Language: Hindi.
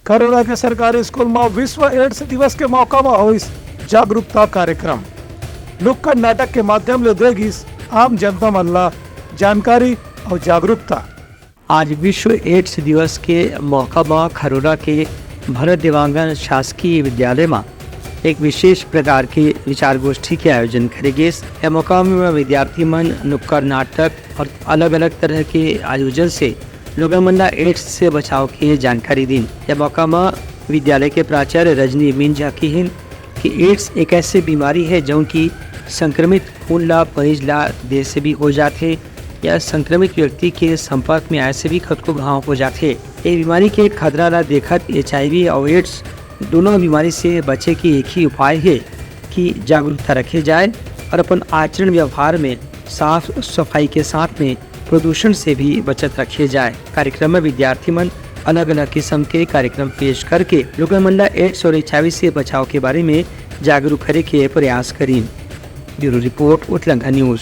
खरोड़ा के सरकारी स्कूल में विश्व एड्स दिवस के मौका में हुई जागरूकता कार्यक्रम। नुक्कड़ नाटक के माध्यम से देगी आम जनता मन ला जानकारी और जागरूकता। आज विश्व एड्स दिवस के मौका में खरोड़ा के भरत देवांगन शासकीय विद्यालय में एक विशेष प्रकार की विचार गोष्ठी के आयोजन करेंगे। यह मौका में विद्यार्थी मन नुक्कड़ नाटक और अलग अलग तरह के आयोजन से लोगों मन एड्स से बचाव की जानकारी दी। यह मौका में विद्यालय के प्राचार्य रजनी मीन झाकी हिन कि एड्स एक ऐसी बीमारी है जो कि संक्रमित खून ला मरीज ला दे से भी हो जाते या संक्रमित व्यक्ति के संपर्क में आए से भी खुद को घाव हो जाते। ये बीमारी के खतरा ला देखत HIV और एड्स दोनों बीमारी से बचे की एक ही उपाय है कि जागरूकता रखे जाए और अपन आचरण व्यवहार में साफ सफाई के साथ में प्रदूषण से भी बचत रखे जाए। कार्यक्रम में विद्यार्थी मन अलग अलग किस्म के कार्यक्रम पेश करके लोगों मन एड्स और HIV से बचाव के बारे में जागरूक करे के प्रयास करें। ब्यूरो रिपोर्ट उतलंघा न्यूज।